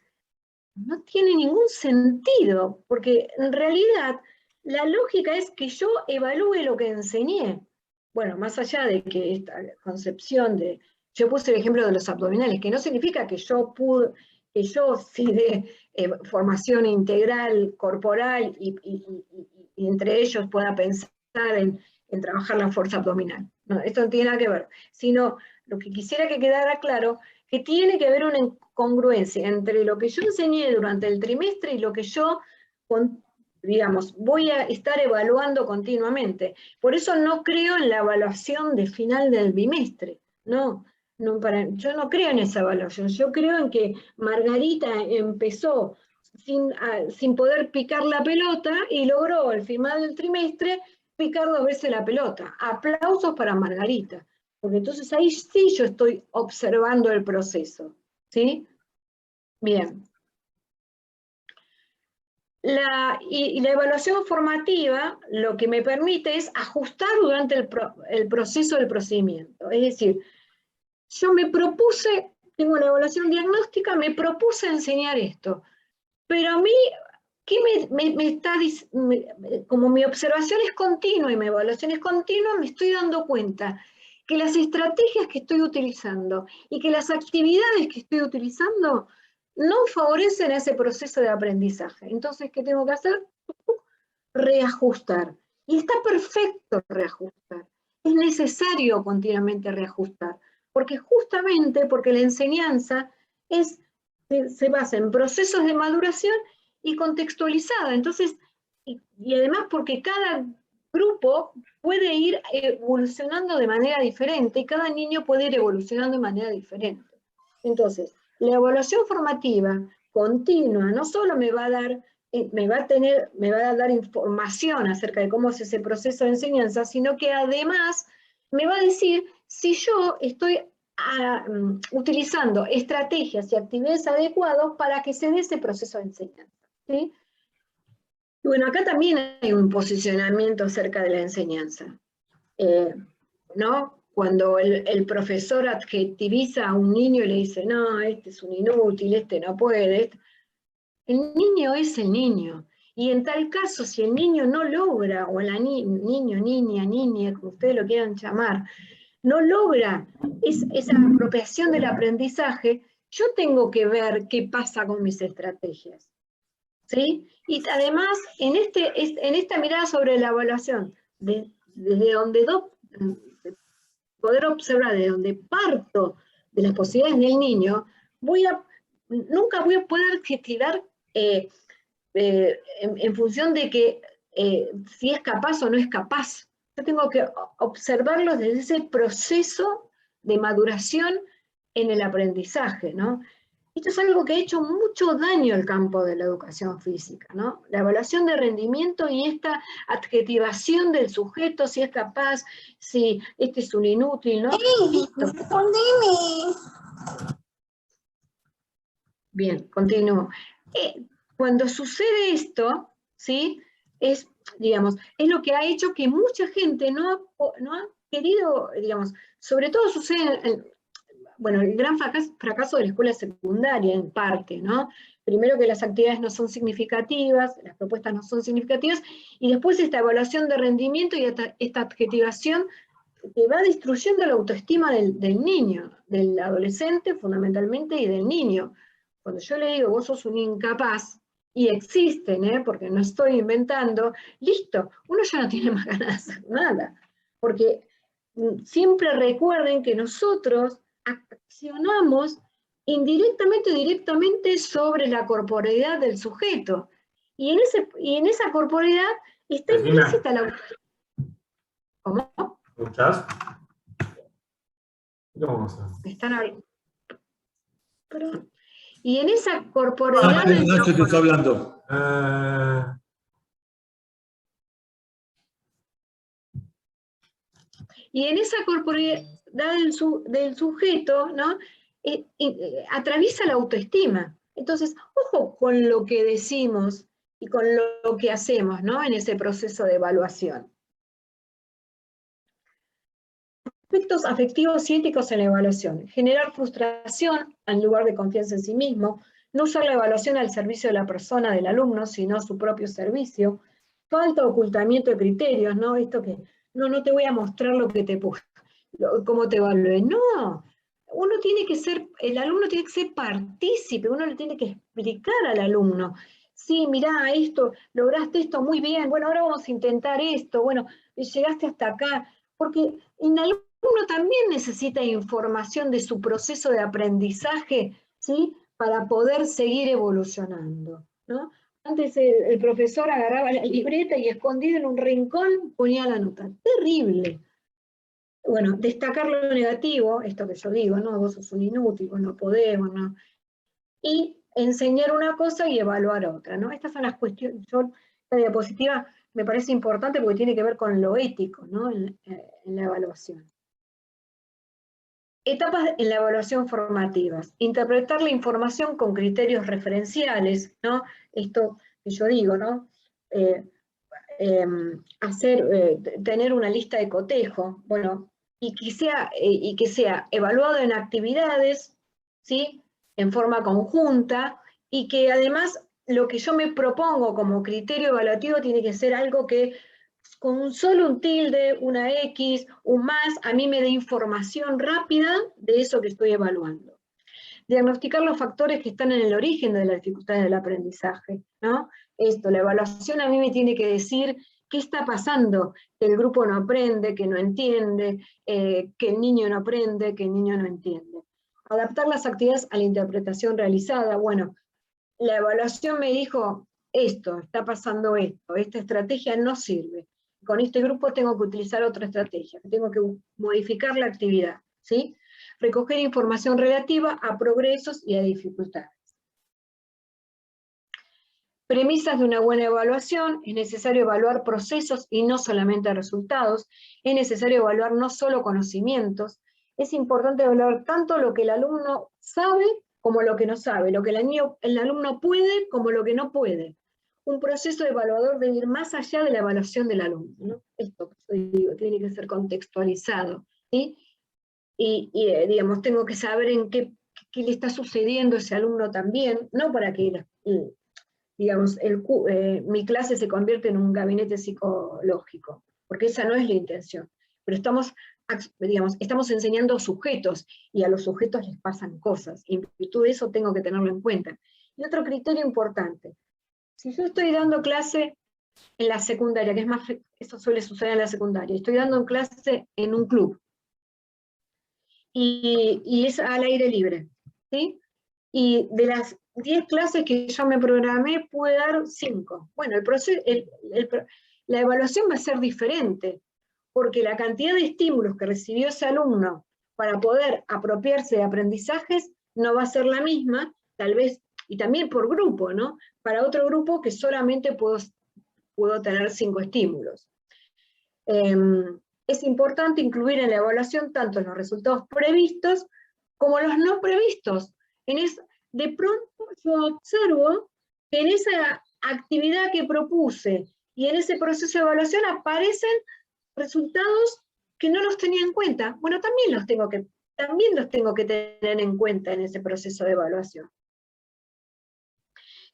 Speaker 1: No tiene ningún sentido, porque en realidad la lógica es que yo evalúe lo que enseñé. Bueno, más allá de que esta concepción de, yo puse el ejemplo de los abdominales, que no significa que yo sí de formación integral corporal y entre ellos pueda pensar en trabajar la fuerza abdominal. No, esto no tiene nada que ver, sino lo que quisiera que quedara claro, que tiene que haber una congruencia entre lo que yo enseñé durante el trimestre y lo que yo, digamos, voy a estar evaluando continuamente. Por eso no creo en la evaluación de final del bimestre, no, yo no creo en esa evaluación, yo creo en que Margarita empezó sin poder picar la pelota y logró al final del trimestre picar 2 veces la pelota. Aplausos para Margarita, porque entonces ahí sí yo estoy observando el proceso, ¿sí? Bien. La evaluación formativa lo que me permite es ajustar durante el proceso del procedimiento. Es decir, yo me propuse, tengo una evaluación diagnóstica, me propuse enseñar esto, pero a mí, ¿qué me está diciendo? Como mi observación es continua y mi evaluación es continua, me estoy dando cuenta que las estrategias que estoy utilizando y que las actividades que estoy utilizando no favorecen ese proceso de aprendizaje. Entonces, ¿qué tengo que hacer? Reajustar. Y está perfecto reajustar. Es necesario continuamente reajustar, porque justamente porque la enseñanza se basa en procesos de maduración y contextualizada. Entonces, y además porque cada grupo puede ir evolucionando de manera diferente y cada niño puede ir evolucionando de manera diferente. Entonces, la evaluación formativa continua no solo me va a dar información acerca de cómo es ese proceso de enseñanza, sino que además me va a decir si yo estoy utilizando estrategias y actividades adecuadas para que se dé ese proceso de enseñanza, ¿sí? Y bueno, acá también hay un posicionamiento acerca de la enseñanza, ¿no? Cuando el profesor adjetiviza a un niño y le dice, no, este es un inútil, este no puede, el niño es el niño, Y en tal caso, si el niño no logra, o la niño, niña, como ustedes lo quieran llamar, no logra esa apropiación del aprendizaje, yo tengo que ver qué pasa con mis estrategias. ¿Sí? Y además, en esta mirada sobre la evaluación, desde donde poder observar, de donde parto de las posibilidades del niño, nunca voy a poder gestionar en función de que si es capaz o no es capaz. Yo tengo que observarlo desde ese proceso de maduración en el aprendizaje, ¿no? Esto es algo que ha hecho mucho daño al campo de la educación física, ¿no? La evaluación de rendimiento y esta adjetivación del sujeto, si es capaz, si este es un inútil, ¿no?
Speaker 6: Respondeme.
Speaker 1: Bien, continúo. Cuando sucede esto, ¿sí? Es, digamos, es lo que ha hecho que mucha gente no ha querido, digamos, sobre todo sucede bueno, el gran fracaso de la escuela secundaria, en parte, ¿no? Primero que las actividades no son significativas, las propuestas no son significativas, y después esta evaluación de rendimiento y esta adjetivación que va destruyendo la autoestima del niño, del adolescente fundamentalmente, y del niño. Cuando yo le digo, vos sos un incapaz, y existen, porque no estoy inventando, listo, uno ya no tiene más ganas de hacer nada, porque siempre recuerden que nosotros accionamos indirectamente o directamente sobre la corporeidad del sujeto. Y en esa corporeidad está implícita la... ¿Cómo?
Speaker 2: ¿Escuchás? ¿Cómo se?
Speaker 1: Están hablando. Perdón. Y en esa corporeidad del
Speaker 2: Nacho te está hablando.
Speaker 1: Y en esa corporeidad del sujeto, ¿no? Atraviesa la autoestima. Entonces, ojo con lo que decimos y con lo que hacemos, ¿no? En ese proceso de evaluación. Aspectos afectivos y éticos en la evaluación. Generar frustración en lugar de confianza en sí mismo. No usar la evaluación al servicio de la persona, del alumno, sino a su propio servicio. Falta de ocultamiento de criterios, ¿no? Esto que no te voy a mostrar lo que te puse, cómo te evalué. No, el alumno tiene que ser partícipe, uno le tiene que explicar al alumno. Sí, mirá, lograste esto muy bien, bueno, ahora vamos a intentar esto, bueno, llegaste hasta acá, porque el alumno también necesita información de su proceso de aprendizaje, ¿sí? Para poder seguir evolucionando, ¿no? Antes el profesor agarraba la libreta y escondido en un rincón ponía la nota. Terrible. Bueno, destacar lo negativo, esto que yo digo, ¿no? Vos sos un inútil, vos no podemos, ¿no? Y enseñar una cosa y evaluar otra, ¿no? Estas son las cuestiones. Esta diapositiva me parece importante porque tiene que ver con lo ético, ¿no? En la evaluación. Etapas en la evaluación formativas. Interpretar la información con criterios referenciales, ¿no? Esto que yo digo, ¿no? Tener una lista de cotejo, bueno, y que sea evaluado en actividades, ¿sí? En forma conjunta, y que además lo que yo me propongo como criterio evaluativo tiene que ser algo que con solo un tilde, una X, un más, a mí me dé información rápida de eso que estoy evaluando. Diagnosticar los factores que están en el origen de las dificultades del aprendizaje, ¿no? La evaluación a mí me tiene que decir qué está pasando, que el grupo no aprende, que no entiende, que el niño no aprende, que el niño no entiende. Adaptar las actividades a la interpretación realizada. Bueno, la evaluación me dijo esto, está pasando esto, esta estrategia no sirve. Con este grupo tengo que utilizar otra estrategia, tengo que modificar la actividad, ¿sí? Recoger información relativa a progresos y a dificultades. Premisas de una buena evaluación: es necesario evaluar procesos y no solamente resultados, es necesario evaluar no solo conocimientos, es importante evaluar tanto lo que el alumno sabe como lo que no sabe, lo que el alumno puede como lo que no puede. Un proceso evaluador debe ir más allá de la evaluación del alumno, ¿no? Esto que yo digo, tiene que ser contextualizado, ¿sí? Y digamos, tengo que saber qué le está sucediendo a ese alumno también, no para que digamos, mi clase se convierte en un gabinete psicológico, porque esa no es la intención. Pero estamos enseñando sujetos, y a los sujetos les pasan cosas, y en virtud de eso tengo que tenerlo en cuenta. Y otro criterio importante, si yo estoy dando clase en la secundaria, que es más, eso suele suceder en la secundaria, estoy dando clase en un club, y es al aire libre, ¿sí? Y de las 10 clases que yo me programé, pude dar 5. Bueno, la evaluación va a ser diferente, porque la cantidad de estímulos que recibió ese alumno para poder apropiarse de aprendizajes no va a ser la misma, tal vez, y también por grupo, ¿no? Para otro grupo que solamente puedo tener 5 estímulos. Es importante incluir en la evaluación tanto los resultados previstos como los no previstos. De pronto yo observo que en esa actividad que propuse y en ese proceso de evaluación aparecen resultados que no los tenía en cuenta. Bueno, también los tengo que tener en cuenta en ese proceso de evaluación.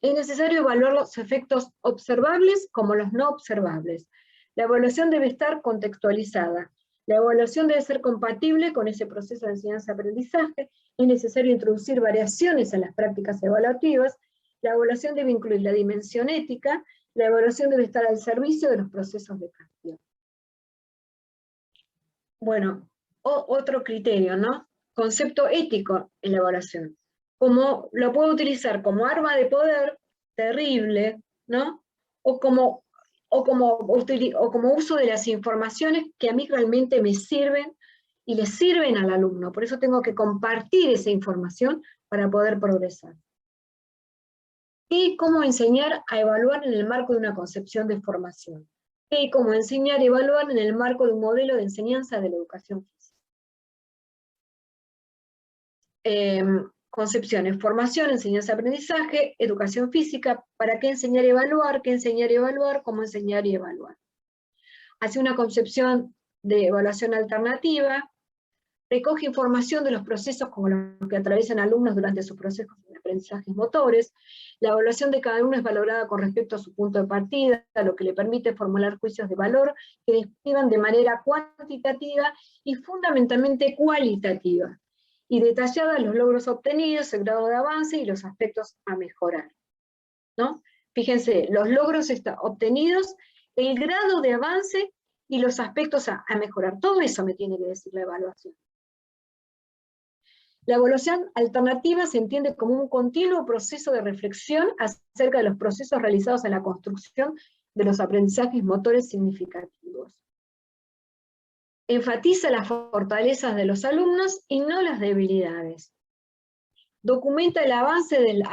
Speaker 1: Es necesario evaluar los efectos observables como los no observables. La evaluación debe estar contextualizada. La evaluación debe ser compatible con ese proceso de enseñanza-aprendizaje. Es necesario introducir variaciones en las prácticas evaluativas. La evaluación debe incluir la dimensión ética. La evaluación debe estar al servicio de los procesos de cambio. Bueno, otro criterio, ¿no? Concepto ético en la evaluación. Como lo puedo utilizar como arma de poder terrible, ¿no? O como uso de las informaciones que a mí realmente me sirven y le sirven al alumno. Por eso tengo que compartir esa información para poder progresar. Y cómo enseñar a evaluar en el marco de una concepción de formación. Y cómo enseñar a evaluar en el marco de un modelo de enseñanza de la educación física. Concepciones: formación, enseñanza, aprendizaje, educación física, para qué enseñar y evaluar, cómo enseñar y evaluar. Hace una concepción de evaluación alternativa, recoge información de los procesos como los que atraviesan alumnos durante sus procesos de aprendizajes motores. La evaluación de cada uno es valorada con respecto a su punto de partida, lo que le permite formular juicios de valor que describan de manera cuantitativa y fundamentalmente cualitativa, y detallada los logros obtenidos, el grado de avance y los aspectos a mejorar, ¿no? Fíjense, los logros obtenidos, el grado de avance y los aspectos a mejorar. Todo eso me tiene que decir la evaluación. La evaluación alternativa se entiende como un continuo proceso de reflexión acerca de los procesos realizados en la construcción de los aprendizajes motores significativos. Enfatiza las fortalezas de los alumnos y no las debilidades. Documenta el avance del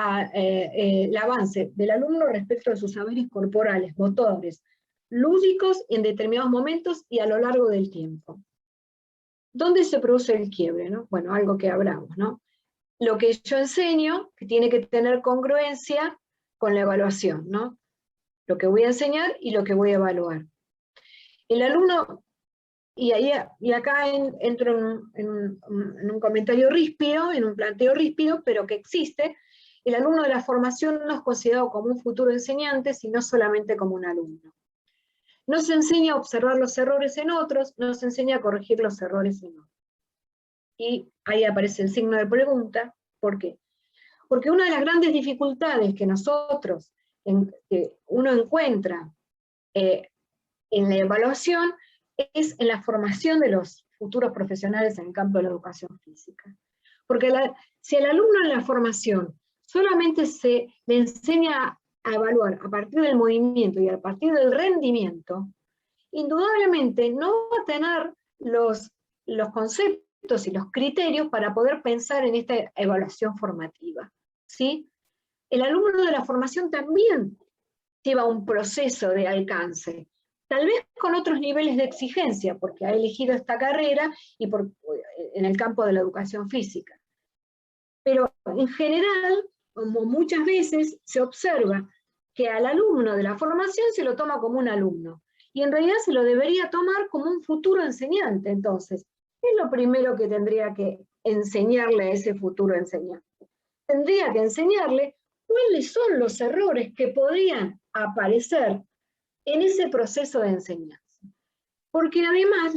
Speaker 1: alumno respecto de sus saberes corporales, motores, lúdicos en determinados momentos y a lo largo del tiempo. ¿Dónde se produce el quiebre, ¿no? Bueno, algo que hablamos, ¿no? Lo que yo enseño, que tiene que tener congruencia con la evaluación, ¿no? Lo que voy a enseñar y lo que voy a evaluar. El alumno, y acá entro en un comentario ríspido, en un planteo ríspido, pero que existe. El alumno de la formación no es considerado como un futuro enseñante, sino solamente como un alumno. No se enseña a observar los errores en otros, no se enseña a corregir los errores en otros. Y ahí aparece el signo de pregunta. ¿Por qué? Porque una de las grandes dificultades que uno encuentra en la evaluación es en la formación de los futuros profesionales en el campo de la educación física. Porque si al alumno en la formación solamente se le enseña a evaluar a partir del movimiento y a partir del rendimiento, indudablemente no va a tener los conceptos y los criterios para poder pensar en esta evaluación formativa, ¿sí? El alumno de la formación también lleva un proceso de alcance, tal vez con otros niveles de exigencia, porque ha elegido esta carrera y en el campo de la educación física. Pero en general, como muchas veces, se observa que al alumno de la formación se lo toma como un alumno, y en realidad se lo debería tomar como un futuro enseñante. Entonces, ¿qué es lo primero que tendría que enseñarle a ese futuro enseñante? Tendría que enseñarle cuáles son los errores que podrían aparecer en ese proceso de enseñanza. Porque además,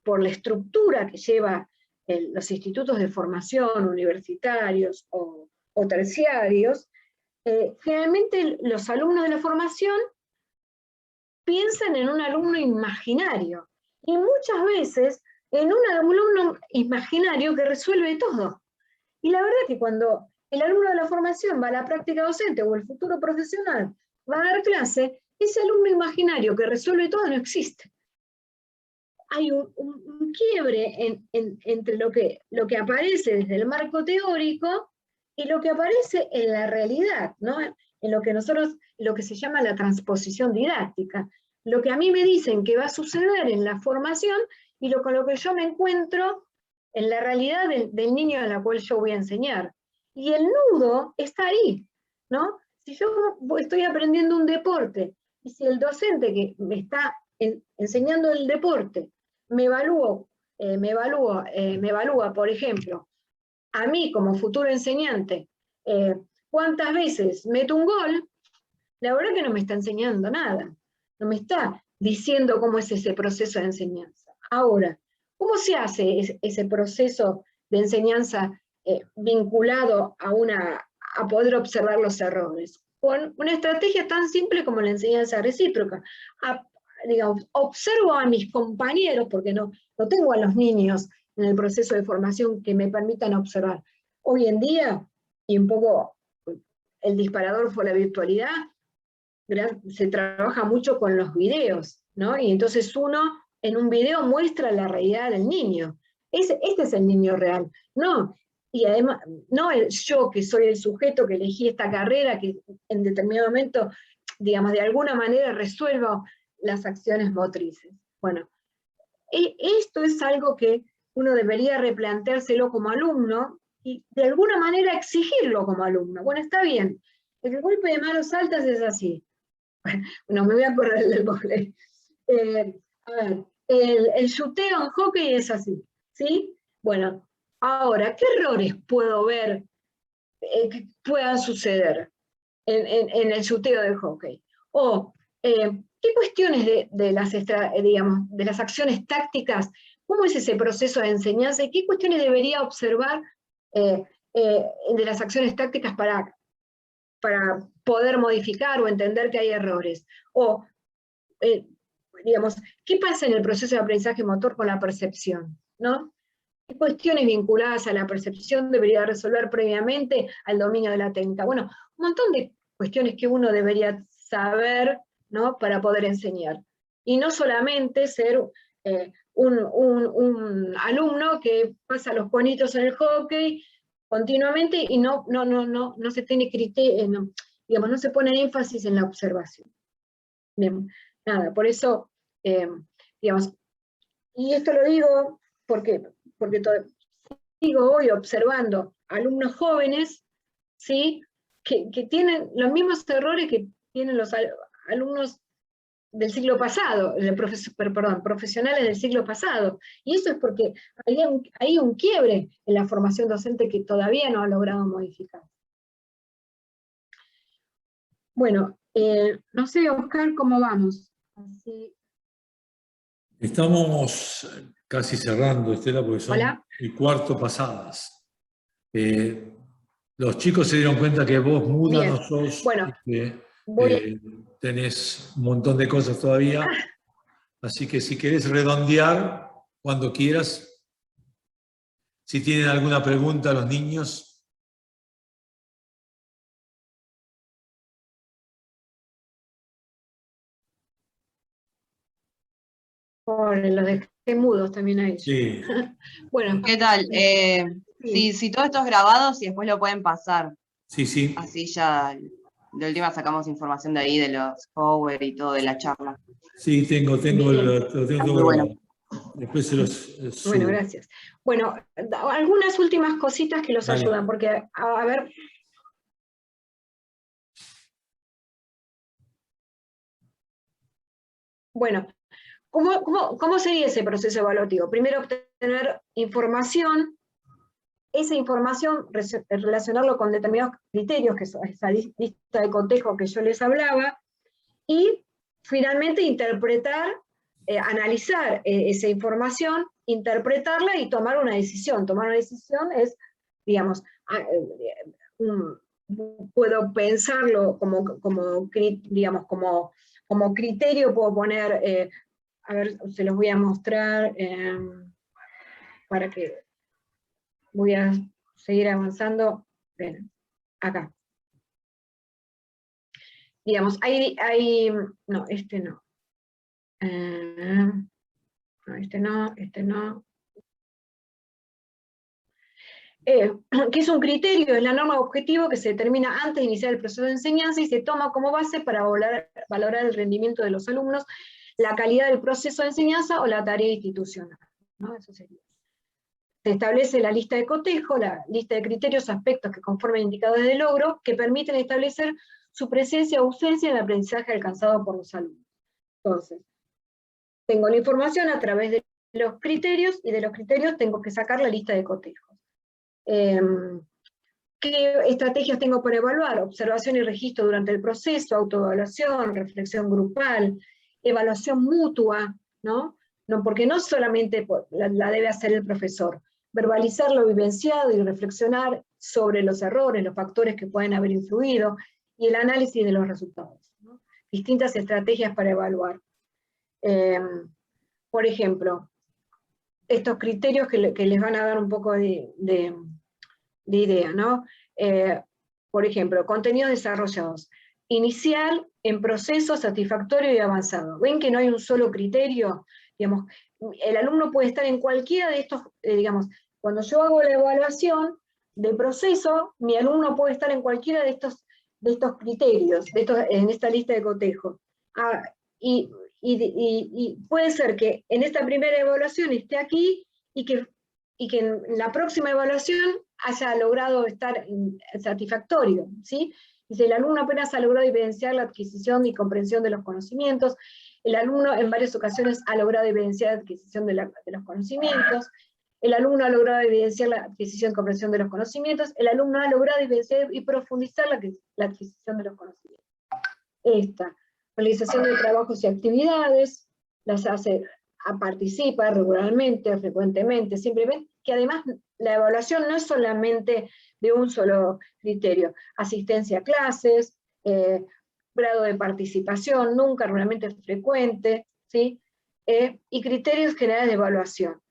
Speaker 1: por la estructura que lleva los institutos de formación universitarios o terciarios, generalmente los alumnos de la formación piensan en un alumno imaginario, y muchas veces en un alumno imaginario que resuelve todo. Y la verdad que cuando el alumno de la formación va a la práctica docente o el futuro profesional va a dar clase, ese alumno imaginario que resuelve todo no existe. Hay un quiebre entre lo que aparece desde el marco teórico y lo que aparece en la realidad, ¿no? En lo que se llama la transposición didáctica. Lo que a mí me dicen que va a suceder en la formación y con lo que yo me encuentro en la realidad del niño a la cual yo voy a enseñar. Y el nudo está ahí, ¿no? Si yo estoy aprendiendo un deporte, y si el docente que me está enseñando el deporte me evalúa, por ejemplo, a mí como futuro enseñante, cuántas veces meto un gol, la verdad que no me está enseñando nada, no me está diciendo cómo es ese proceso de enseñanza. Ahora, ¿cómo se hace ese proceso de enseñanza vinculado a poder observar los errores? Con una estrategia tan simple como la enseñanza recíproca. Digamos, observo a mis compañeros, porque no tengo a los niños en el proceso de formación que me permitan observar. Hoy en día, y un poco el disparador fue la virtualidad, se trabaja mucho con los videos, ¿no? Y entonces uno en un video muestra la realidad del niño. Este es el niño real, ¿no? Y además, no yo que soy el sujeto que elegí esta carrera, que en determinado momento, digamos, de alguna manera resuelvo las acciones motrices. Bueno, esto es algo que uno debería replanteárselo como alumno y de alguna manera exigirlo como alumno. Bueno, está bien, el golpe de manos altas es así. Bueno, me voy a acordar del vóley. A ver, el shuteo en hockey es así, ¿sí? Bueno, ahora, ¿qué errores puedo ver que puedan suceder en el shuteo de hockey? O, ¿qué cuestiones de las acciones tácticas, cómo es ese proceso de enseñanza y qué cuestiones debería observar de las acciones tácticas para poder modificar o entender que hay errores? O, digamos, ¿qué pasa en el proceso de aprendizaje motor con la percepción? ¿No? ¿Qué cuestiones vinculadas a la percepción debería resolver previamente al dominio de la técnica? Bueno, un montón de cuestiones que uno debería saber, ¿no? Para poder enseñar. Y no solamente ser un alumno que pasa los conitos en el hockey continuamente y no se tiene criterio, digamos, no se pone énfasis en la observación. Bien, nada, por eso, digamos, y esto lo digo porque sigo hoy observando alumnos jóvenes, ¿sí? que tienen los mismos errores que tienen los alumnos del siglo pasado, profesionales del siglo pasado. Y eso es porque hay un quiebre en la formación docente que todavía no ha logrado modificar. Bueno, no sé, Oscar, ¿cómo vamos? Así.
Speaker 2: Estamos casi cerrando, Estela, porque son
Speaker 1: ¿Hola?
Speaker 2: el cuarto pasadas. Los chicos se dieron cuenta que vos muda
Speaker 1: Bien.
Speaker 2: no sos,
Speaker 1: Bueno,
Speaker 2: y que tenés un montón de cosas todavía. Así que si querés redondear, cuando quieras, si tienen alguna pregunta los niños.
Speaker 1: los dejé mudos también a ellos.
Speaker 2: Sí.
Speaker 1: Bueno.
Speaker 4: ¿Qué tal?
Speaker 1: Sí.
Speaker 4: Si todo esto es grabado, si después lo pueden pasar.
Speaker 2: Sí, sí.
Speaker 4: Así ya de última sacamos información de ahí, de los power y todo, de la charla.
Speaker 2: Sí, lo tengo todo grabado. Después se los subo.
Speaker 1: Bueno, gracias. Bueno, algunas últimas cositas que los
Speaker 2: Dale.
Speaker 1: ayudan, porque, a ver. Bueno, ¿cómo sería ese proceso evaluativo? Primero obtener información esa información, relacionarlo con determinados criterios, que es esa lista de cotejo que yo les hablaba, y finalmente interpretar, analizar esa información, interpretarla y tomar una decisión. Tomar una decisión es, digamos, puedo pensarlo digamos, como criterio, puedo poner, a ver, se los voy a mostrar, para que voy a seguir avanzando. Ven, acá. Digamos, no, este no. No, este no. Que es un criterio, es la norma objetivo que se determina antes de iniciar el proceso de enseñanza y se toma como base para valorar el rendimiento de los alumnos, la calidad del proceso de enseñanza o la tarea institucional, ¿no? Eso sería. Se establece la lista de cotejo, la lista de criterios, aspectos que conforman indicadores de logro, que permiten establecer su presencia o ausencia en el aprendizaje alcanzado por los alumnos. Entonces, tengo la información a través de los criterios, y de los criterios tengo que sacar la lista de cotejos. ¿Qué estrategias tengo para evaluar? Observación y registro durante el proceso, autoevaluación, reflexión grupal, evaluación mutua, ¿no? Porque no solamente la debe hacer el profesor, verbalizar lo vivenciado y reflexionar sobre los errores, los factores que pueden haber influido, y el análisis de los resultados, ¿no? Distintas estrategias para evaluar. Por ejemplo, estos criterios que les van a dar un poco de idea, ¿no? Por ejemplo, contenidos desarrollados. Inicial, en proceso, satisfactorio y avanzado. ¿Ven que no hay un solo criterio? Digamos, el alumno puede estar en cualquiera de estos, digamos, cuando yo hago la evaluación de proceso, mi alumno puede estar en cualquiera de estos criterios, en esta lista de cotejo. Y puede ser que en esta primera evaluación esté aquí, y que en la próxima evaluación haya logrado estar satisfactorio, ¿sí? Dice, el alumno apenas ha logrado evidenciar la adquisición y comprensión de los conocimientos, el alumno en varias ocasiones ha logrado evidenciar la adquisición de los conocimientos, el alumno ha logrado evidenciar la adquisición y comprensión de los conocimientos, el alumno ha logrado evidenciar y profundizar la adquisición de los conocimientos. Esta, realización de trabajos y actividades, las hace, participa regularmente, frecuentemente, simplemente, que además la evaluación no es solamente de un solo criterio, asistencia a clases, grado de participación, nunca, realmente frecuente, ¿sí? Y criterios generales de evaluación.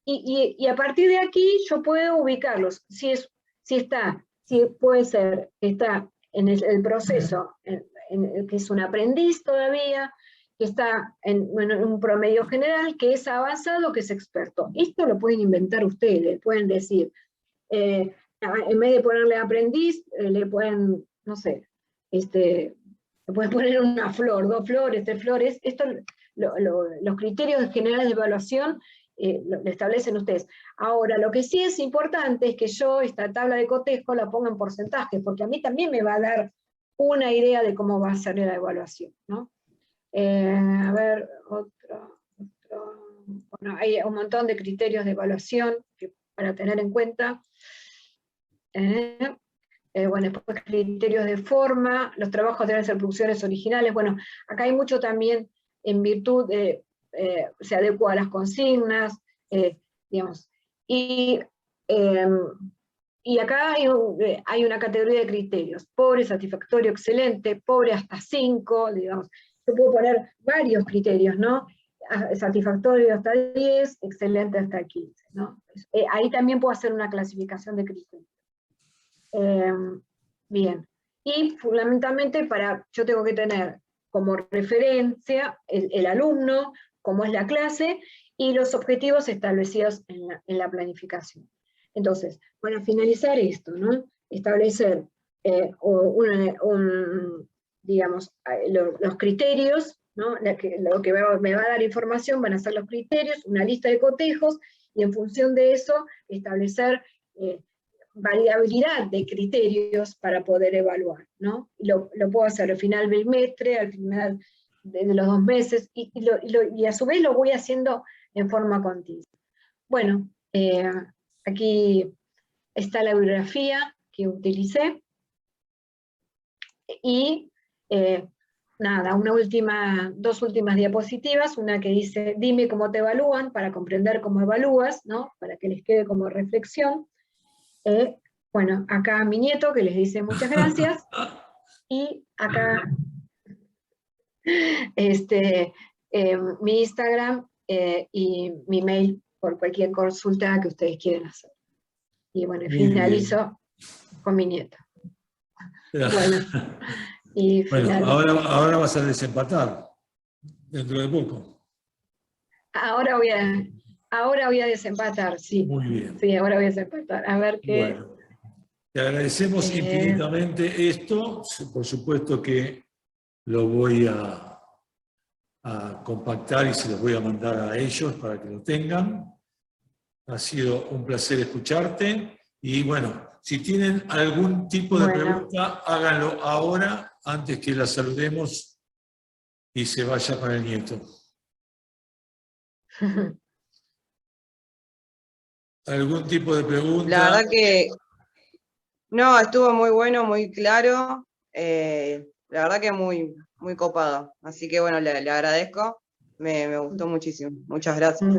Speaker 1: Y a partir de aquí yo puedo ubicarlos, si puede ser que está en el proceso, que es un aprendiz todavía, que está en un promedio general, que es avanzado, que es experto. Esto lo pueden inventar ustedes, pueden decir, en vez de ponerle aprendiz, le pueden, no sé, le pueden poner una flor, 2 flores, 3 flores. Esto, los criterios generales de evaluación lo establecen ustedes. Ahora, lo que sí es importante es que yo esta tabla de cotejo la ponga en porcentajes, porque a mí también me va a dar una idea de cómo va a ser la evaluación, ¿no? A ver, otro. Bueno, hay un montón de criterios de evaluación para tener en cuenta. Bueno, después criterios de forma, los trabajos deben ser producciones originales. Bueno, acá hay mucho también en virtud de, se adecua a las consignas, digamos. Y acá hay una categoría de criterios: pobre, satisfactorio, excelente, pobre hasta 5, digamos. Yo puedo poner varios criterios, ¿no? Satisfactorio hasta 10, excelente hasta 15, ¿no? Ahí también puedo hacer una clasificación de criterios. Bien, y fundamentalmente yo tengo que tener como referencia el alumno, cómo es la clase, y los objetivos establecidos en la planificación. Entonces, para finalizar esto, ¿no? Establecer digamos, los criterios, ¿no? Lo que me va a dar información van a ser los criterios, una lista de cotejos, y en función de eso establecer variabilidad de criterios para poder evaluar, ¿no? Lo puedo hacer al final del bimestre, al final de los 2 meses, y a su vez lo voy haciendo en forma continua. Bueno, aquí está la bibliografía que utilicé, y nada, dos últimas diapositivas, una que dice, dime cómo te evalúan, para comprender cómo evalúas, ¿no? Para que les quede como reflexión. Bueno, acá mi nieto, que les dice muchas gracias, y acá mi Instagram y mi mail por cualquier consulta que ustedes quieran hacer. Y bueno,
Speaker 2: Muy
Speaker 1: finalizo con mi nieto. Bueno, y
Speaker 2: Bueno,
Speaker 1: finalizo.
Speaker 2: ahora vas a desempatar, dentro de poco.
Speaker 1: Ahora voy a desempatar, sí.
Speaker 2: Muy bien.
Speaker 1: Sí, ahora voy a desempatar. A ver qué...
Speaker 2: Bueno, te agradecemos infinitamente esto. Por supuesto que lo voy a compactar y se los voy a mandar a ellos para que lo tengan. Ha sido un placer escucharte. Y bueno, si tienen algún tipo de pregunta, háganlo ahora, antes que la saludemos y se vaya para el nieto. ¿Algún tipo de pregunta?
Speaker 4: La verdad que no, estuvo muy bueno, muy claro. La verdad que muy, muy copado. Así que bueno, le agradezco. Me gustó muchísimo. Muchas gracias.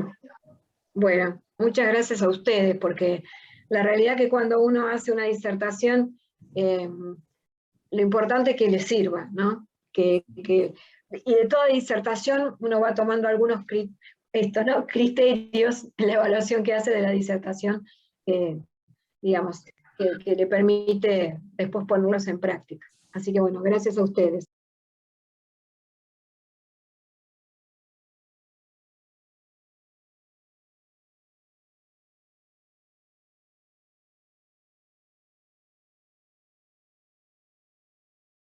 Speaker 1: Bueno, muchas gracias a ustedes, porque la realidad que cuando uno hace una disertación, lo importante es que le sirva, ¿no? Y de toda disertación uno va tomando algunos criterios en la evaluación que hace de la disertación, digamos, que le permite después ponerlos en práctica. Así que bueno, gracias a ustedes.